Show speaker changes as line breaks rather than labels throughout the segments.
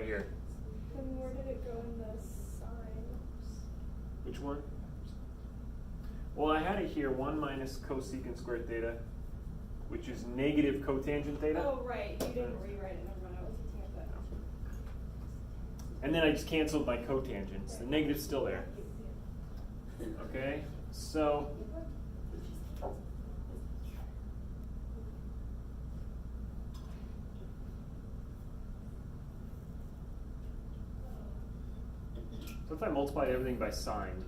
here?
Then where did it go in the signs?
Which one? Well, I had it here, 1 minus cosecant squared theta, which is negative cotangent theta.
Oh, right. You didn't rewrite it. Never mind. I was looking at that.
And then I just canceled my cotangents. The negative's still there. Okay, so if I multiply everything by sine,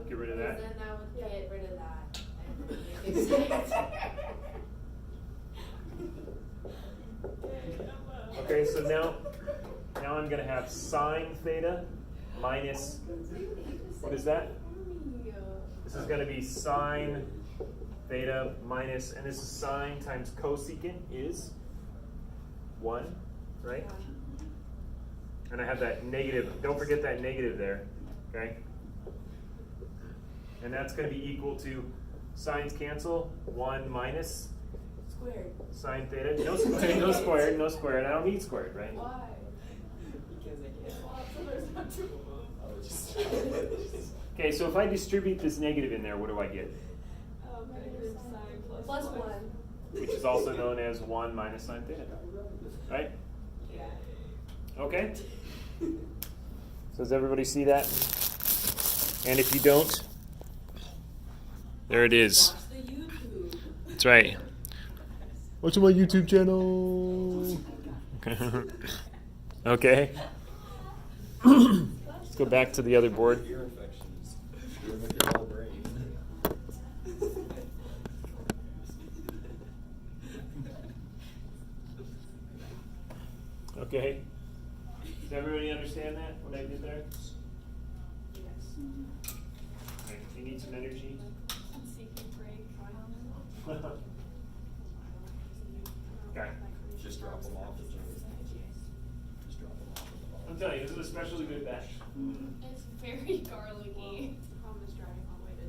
get rid of that.
Then I would get rid of that. And then
Okay, so now I'm going to have sine theta minus, what is that? This is going to be sine theta minus, and this is sine times cosecant is 1, right? And I have that negative, don't forget that negative there, okay? And that's going to be equal to, sines cancel, 1 minus
squared.
sine theta. No squared, no squared, no squared. I don't need squared, right?
Why?
Because I can't.
So there's not two of them.
Okay, so if I distribute this negative in there, what do I get?
Negative sine plus 1.
Which is also known as 1 minus sine theta, right?
Yeah.
Okay? So does everybody see that? And if you don't, there it is.
Watch the YouTube.
That's right. Watch my YouTube channel. Okay. Let's go back to the other board.
Ear infections. Screwing with your whole brain.
Okay. Does everybody understand that, what I did there?
Yes.
Right, you need some energy?
I'm seeking break.
Okay.
Just drop them off. Just drop them off.
I'm telling you, this is a especially good batch.
It's very garlicky.
Tom is driving all the way to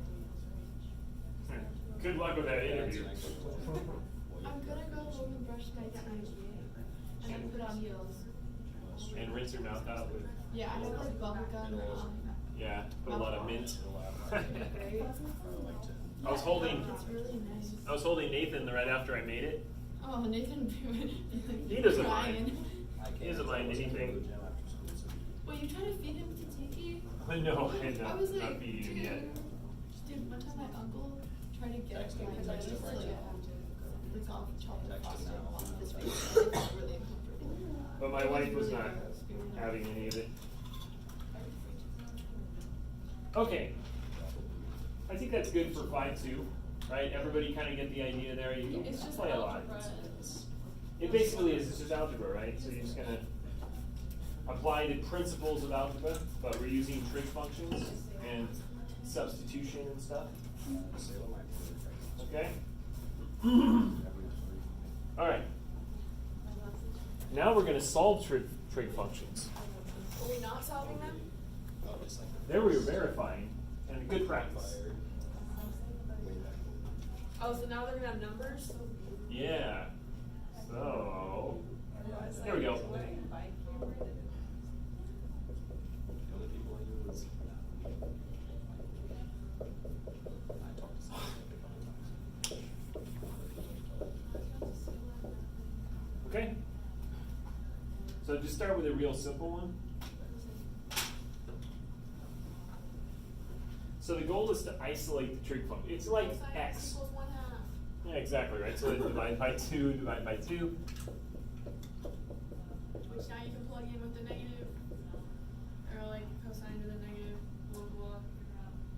Daniel's Range.
Good luck with that interview.
I'm gonna go home and brush my teeth and then put on heels.
And rinse your mouth out with,
Yeah, I have like bubble gum.
yeah, put a lot of mint.
Right?
I was holding,
It's really nice.
I was holding Nathan right after I made it.
Oh, Nathan.
He doesn't
crying.
mind. He doesn't mind anything.
Well, you trying to feed him to Tiki?
No, I'm
I was
not
like,
feeding him
dude,
yet.
dude, one time my uncle tried to get
Text him,
because I
text
used
him
to
right
like
now.
lick off chocolate
Text him
frosting
now.
on his face. It's really uncomfortable.
But my wife was not having any of it. Okay. I think that's good for 5-2, right? Everybody kind of get the idea there. You can
It's just
play a lot.
algebra.
It basically is, it's just algebra, right? So you're just gonna apply the principles of algebra, but we're using trig functions and substitution and stuff. Okay? All right. Now we're gonna solve trig functions.
Are we not solving them?
There we were verifying, and good practice.
Oh, so now they're gonna have numbers?
Yeah. So, there we go. Okay. So just start with a real simple one. So the goal is to isolate the trig function. It's like
Cosine
x.
equals 1/2.
Yeah, exactly, right? So then divide by 2, divide by 2.
Which now you can plug in with the negative, or like cosine to the negative, blah blah.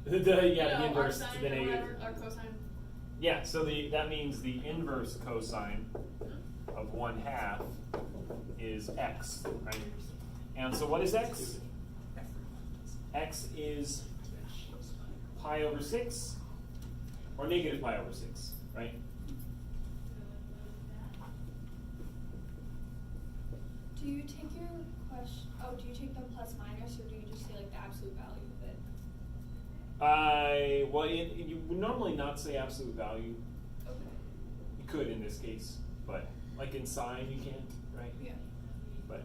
The inverse to the negative.
Or cosine.
Yeah, so that means the inverse cosine of 1/2 is x, right? And so what is x? X is pi over 6 or negative pi over 6, right?
Do you take your question? Oh, do you take them plus minus, or do you just say like the absolute value of it?
Well, you would normally not say absolute value.
Okay.
You could in this case, but like in sine you can't, right?
Yeah.
But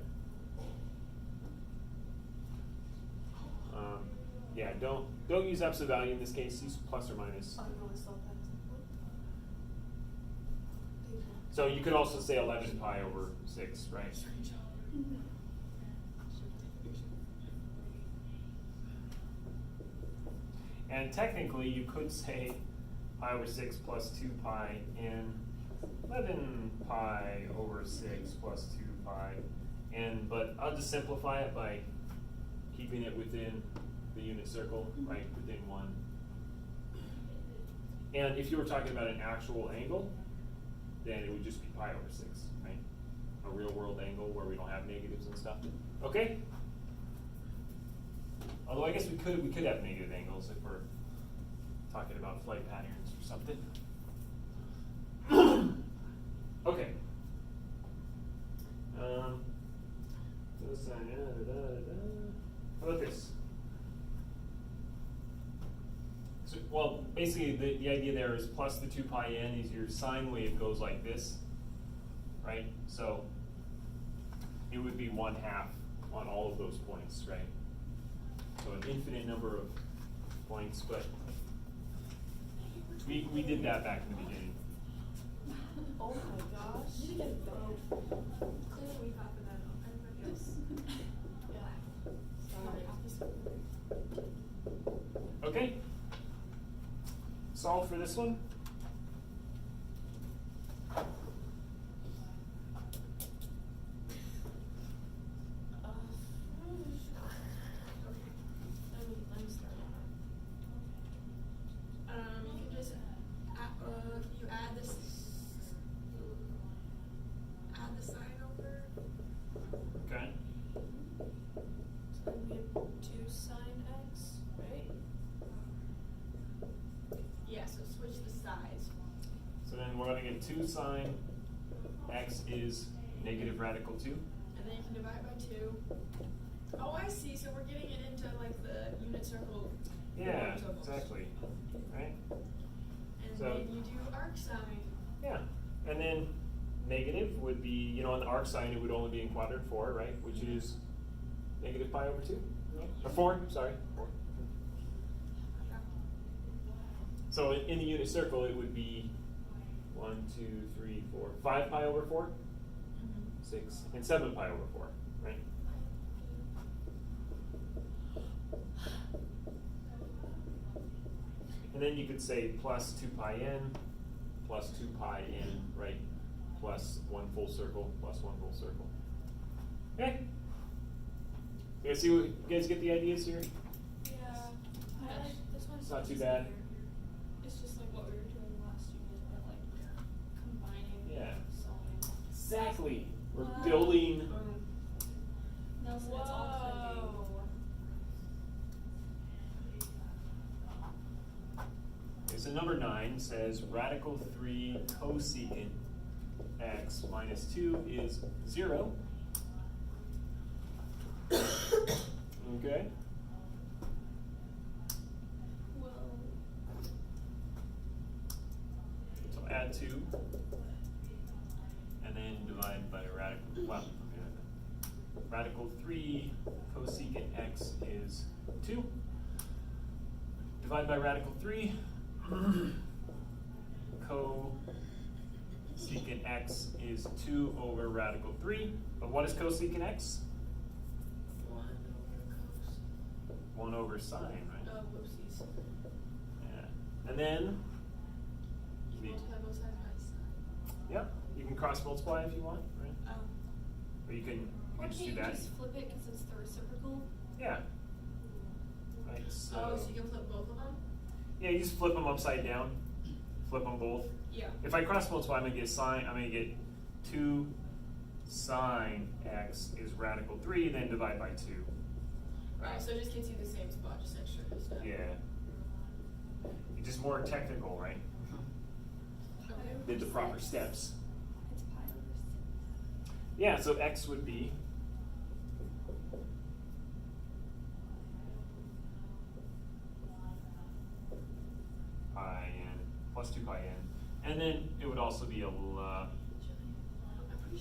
yeah, don't use absolute value in this case. Use plus or minus.
I really saw that.
So you could also say 11 pi over 6, right?
Mhm.
And technically, you could say pi over 6 plus 2 pi and 11 pi over 6 plus 2 pi. But I'll just simplify it by keeping it within the unit circle, right, within 1. And if you were talking about an actual angle, then it would just be pi over 6, right? A real world angle where we don't have negatives and stuff. Okay? Although I guess we could have negative angles if we're talking about flight patterns or something. Okay. How about this? So, well, basically the idea there is plus the 2 pi n is your sine wave goes like this, right? So it would be 1/2 on all of those points, right? So an infinite number of points, but we did that back in the beginning.
Oh my gosh. You get both. Clearly we got that. Everybody else. Yeah. Sorry.
Okay. Solve for this one.
Let me start. You can just you add this, add the sign over.
Okay.
So then we have 2 sine x, right?
Yeah, so switch the sides.
So then we're going to get 2 sine x is negative radical 2.
And then you can divide by 2. Oh, I see. So we're getting it into like the unit circle.
Yeah,
circles.
exactly. Right?
And
So-
then you do arc sine.
Yeah. And then negative would be, on the arc sine it would only be in quadrant 4, right? Which is negative pi over 2. Or 4, sorry. 4.
Yeah.
So in the unit circle it would be 1, 2, 3, 4, 5 pi over 4, 6, and 7 pi over 4, right? And then you could say plus 2 pi n, plus 2 pi n, right? Plus 1 full circle, plus 1 full circle. Okay? You guys see what, you guys get the ideas here?
Yeah. I like this one's
It's not too
easier.
bad.
It's just like what we were doing last unit, but like combining
Yeah.
solving.
Exactly. We're
Wow.
building.
Nelson, it's all clicking.
Okay, so number 9 says radical 3 cosecant x minus 2 is 0. Okay.
Well,
So add 2. And then divide by radical, well, okay. Radical 3 cosecant x is 2. Divide by radical 3. Cosecant x is 2 over radical 3. But what is cosecant x? 1 over sine, right?
Oh, whoopsies.
Yeah. And then,
You
the-
multiply both sides by sine.
yeah, you can cross multiply if you want, right?
Oh.
Or you can
or
just
can't
do
you
that.
just flip it because it's the reciprocal?
Yeah. Right, so.
Oh, so you can flip both of them?
Yeah, you just flip them upside down. Flip them both.
Yeah.
If I cross multiply, I'm gonna get sine. I'm gonna get 2 sine x is radical 3, then divide by 2.
Right, so it just gets you the same spot, just extra good stuff.
Yeah. It's just more technical, right?
Okay.
Did the proper steps.
It's pi over 6.
Yeah, so x would be pi n plus 2 pi n. And then it would also be a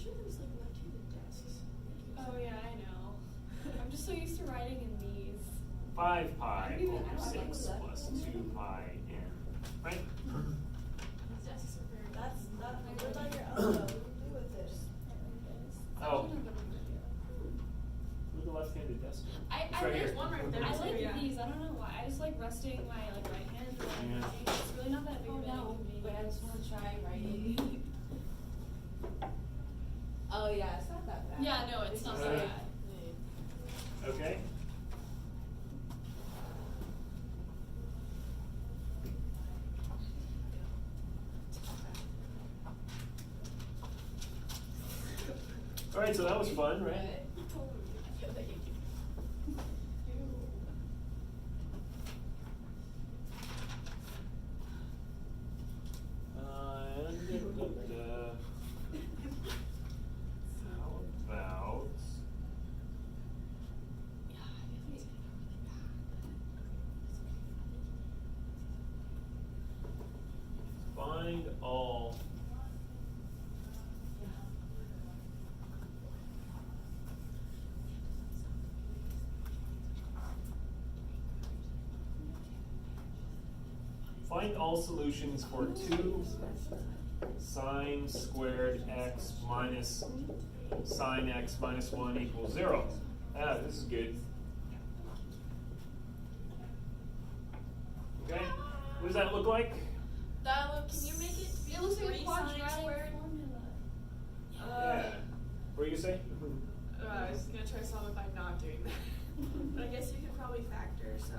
sure there's like left-handed desks.
Oh yeah, I know. I'm just so used to writing in these.
5 pi
I don't even-
over
I don't
6
like
plus 2 pi n. Right?
These desks are very.
That's not what's on your elbow. What do you do with this?
Oh. Look at the left-handed desk.
I
It's right
like
here.
one right there.
I
too,
like
yeah.
these. I don't know why. I just like resting my like right hand. And
Yeah.
It's really not that big
Oh
of an
no,
inconvenience.
wait, I just want to try writing. Oh yeah, it's not that bad.
Yeah, no, it's not that
Uh,
bad.
Okay. All right, so that was fun, right?
I feel like
How about find all solutions for 2 sine squared x minus sine x minus 1 equals 0. Ah, this is good. Okay, what does that look like?
that look. Can you make it?
It looks like a
3 sine
quadratic
squared?
formula.
Yeah. What are you gonna say?
I was gonna try solving by not doing that. But I guess you could probably factor. So.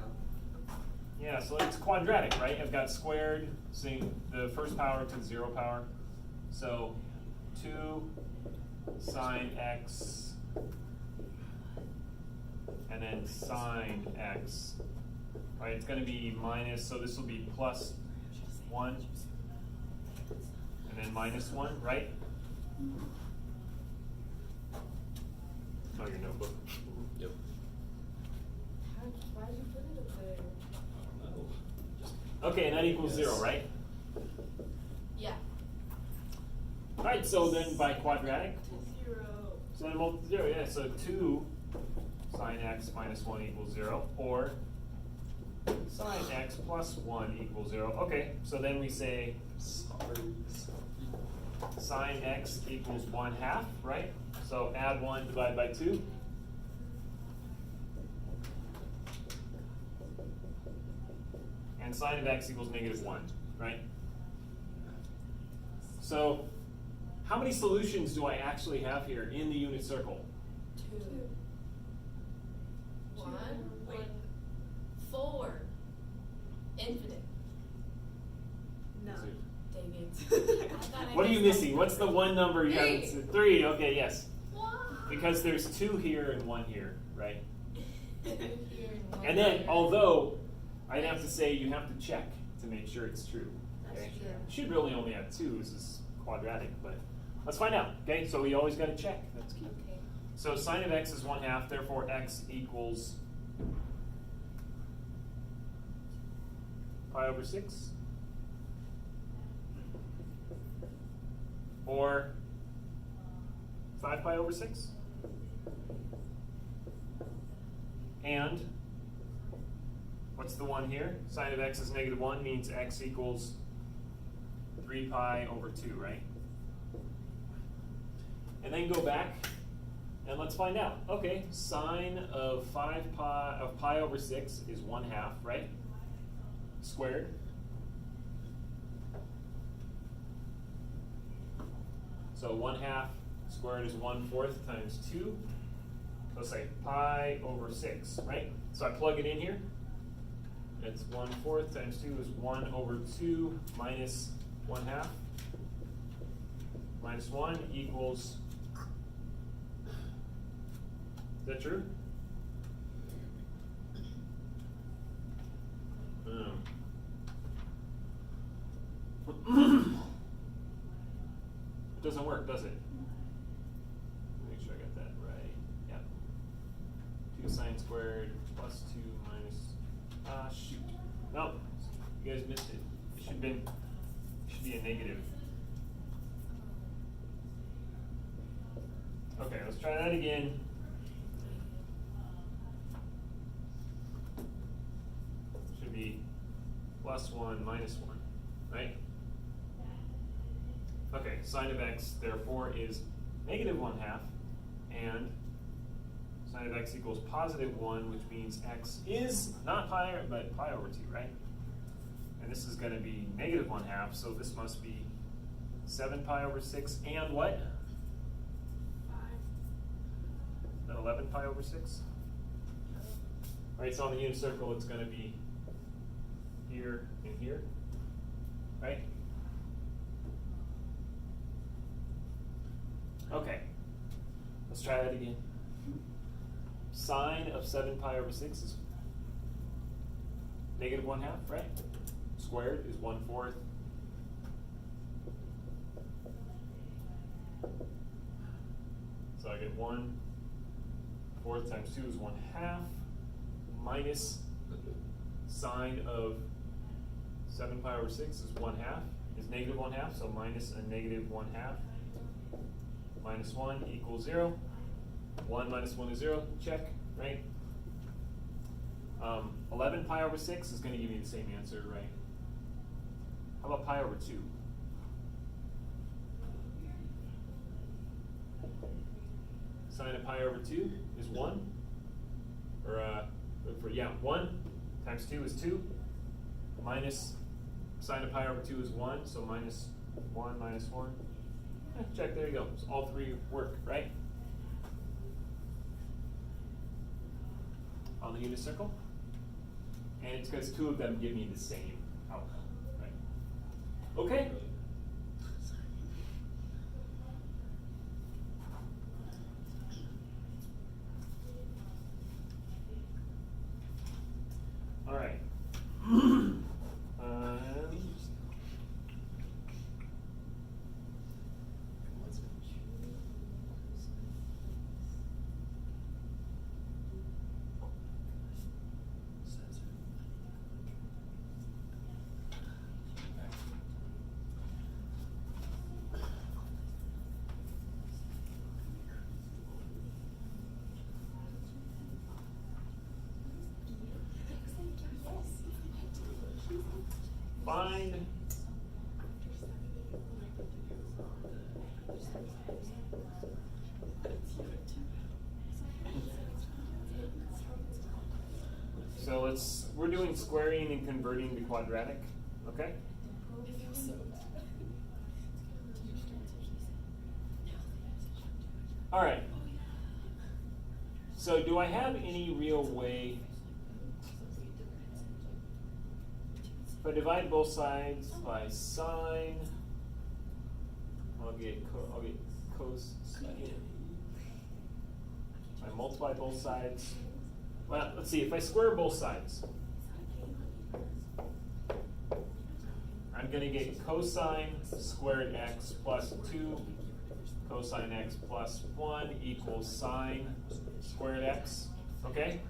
Yeah, so it's quadratic, right? I've got squared, seeing the first power to the 0 power. So 2 sine x and then sine x. Right, it's going to be minus, so this will be plus 1 and then minus 1, right? Oh, your notebook.
Yep.
Why did you put it up there?
Okay, and that equals 0, right?
Yeah.
All right, so then by quadratic,
0.
so then multiply 0, yeah, so 2 sine x minus 1 equals 0, or sine x plus 1 equals 0. Okay, so then we say sine x equals 1/2, right? So add 1, divide by 2. And sine of x equals -1, right? So how many solutions do I actually have here in the unit circle?
2. 1.
Wait.
4. Infinite.
No.
David.
What are you missing? What's the one number you haven't
3.
said? 3, okay, yes.
Why?
Because there's 2 here and 1 here, right?
Here and one
And then,
here.
although, I'd have to say you have to check to make sure it's true.
That's
Okay?
true.
You should really only have 2, this is quadratic, but let's find out, okay? So we always gotta check, that's key.
Okay.
So sine of x is 1/2, therefore x equals pi over 6. Or 5 pi over 6. And what's the 1 here? Sine of x is -1 means x equals 3 pi over 2, right? And then go back and let's find out. Okay, sine of pi over 6 is 1/2, right? Squared. So 1/2 squared is 1/4 times 2. So let's say pi over 6, right? So I plug it in here. It's 1/4 times 2 is 1 over 2 minus 1/2. Minus 1 equals, is that true? It doesn't work, does it? Make sure I got that right. Yep. 2 sine squared plus 2 minus, shoot. No, you guys missed it. It should be a negative. Okay, let's try that again. Should be +1 -1, right? Okay, sine of x therefore is -1/2, and sine of x equals +1, which means x is not pi, but pi over 2, right? And this is going to be -1/2, so this must be 7 pi over 6 and what? 11 pi over 6? Right, so on the unit circle it's going to be here and here, right? Okay, let's try that again. Sine of 7 pi over 6 is -1/2, right? Squared is 1/4. So I get 1/4 times 2 is 1/2 minus sine of 7 pi over 6 is 1/2, is -1/2, so minus a -1/2. Minus 1 equals 0. 1 minus 1 is 0, check, right? 11 pi over 6 is going to give me the same answer, right? How about pi over 2? Sine of pi over 2 is 1. Or, 1 times 2 is 2. Minus sine of pi over 2 is 1, so minus 1 minus 1. Check, there you go. So all three work, right? On the unit circle. And it's because two of them give me the same outcome, right? Okay? All right. Find so we're doing squaring and converting to quadratic, okay? All right. So do I have any real way? If I divide both sides by sine, I'll get cosine. I multiply both sides. Well, let's see. If I square both sides, I'm going to get cosine squared x plus 2 cosine x plus 1 equals sine squared x. Okay?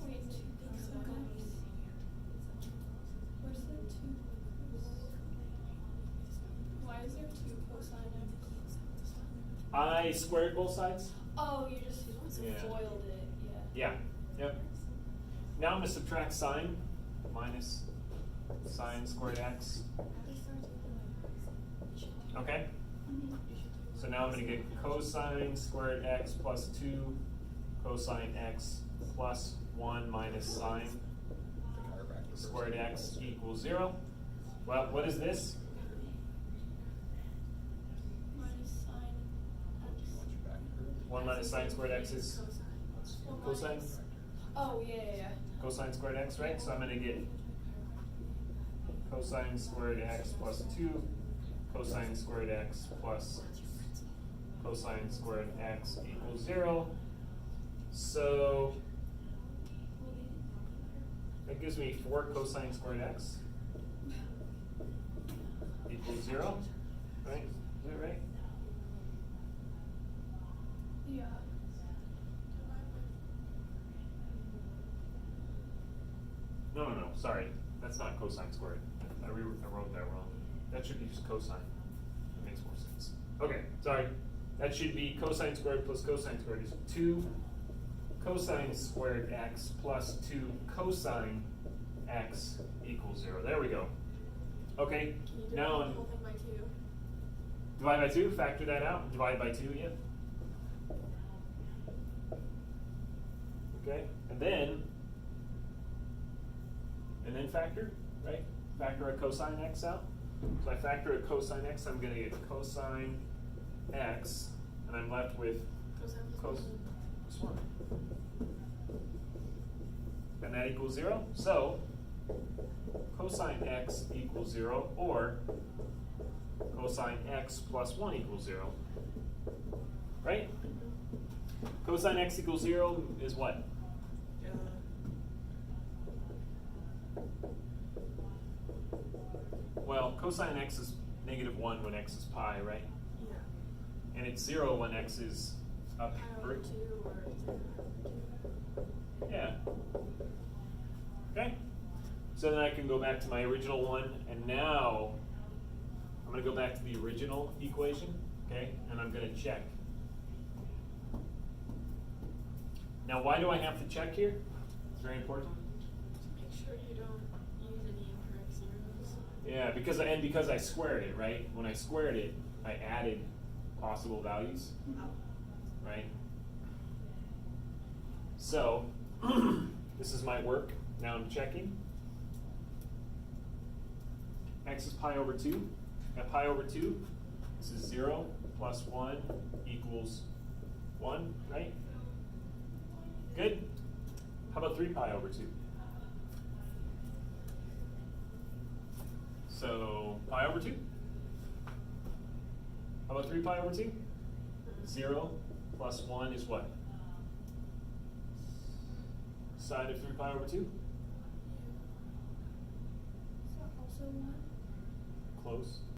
Wait, where's the 2 Why is there 2 cosine x?
I squared both sides.
Oh, you just
Yeah.
foiled it,
Yeah. Yep. Now I'm going to subtract sine minus sine squared x. Okay? So now I'm going to get cosine squared x plus 2 cosine x plus 1 minus sine squared x equals 0. Well, what is this?
Minus sine x.
1 minus sine squared x is cosine?
Oh, yeah.
Cosine squared x, right? So I'm going to get cosine squared x plus 2 cosine squared x plus cosine squared x equals 0. So that gives me 4 cosine squared x equals 0, right? Is that right?
Yeah.
No, sorry. That's not cosine squared. I wrote that wrong. That should be just cosine. That makes more sense. Okay, sorry. That should be cosine squared plus cosine squared is 2 cosine squared x plus 2 cosine x equals 0. There we go. Okay,
Can you
now
divide the whole thing by 2?
divide by 2, factor that out. Divide by 2, yeah. Okay, and then factor, right? Factor a cosine x out. So I factor a cosine x, I'm going to get cosine x, and I'm left with
Cosine
cos plus 1. And that equals 0. So cosine x equals 0, or cosine x plus 1 equals 0. Right? Cosine x equals 0 is what? Well, cosine x is -1 when x is pi, right?
Yeah.
And it's 0 when x is up.
Pi over 2 or 0 over 2.
Yeah. Okay. So then I can go back to my original one, and now I'm going to go back to the original equation, okay? And I'm going to check. Now, why do I have to check here? It's very important.
To make sure you don't use any incorrect zeros.
Yeah, because I squared it, right? When I squared it, I added possible values, right? So, this is my work. Now I'm checking. X is pi over 2. At pi over 2, this is 0 plus 1 equals 1, right? Good? How about 3 pi over 2? So, pi over 2. How about 3 pi over 2? 0 plus 1 is what? Sine of 3 pi over 2?
Is that also 1?
Close.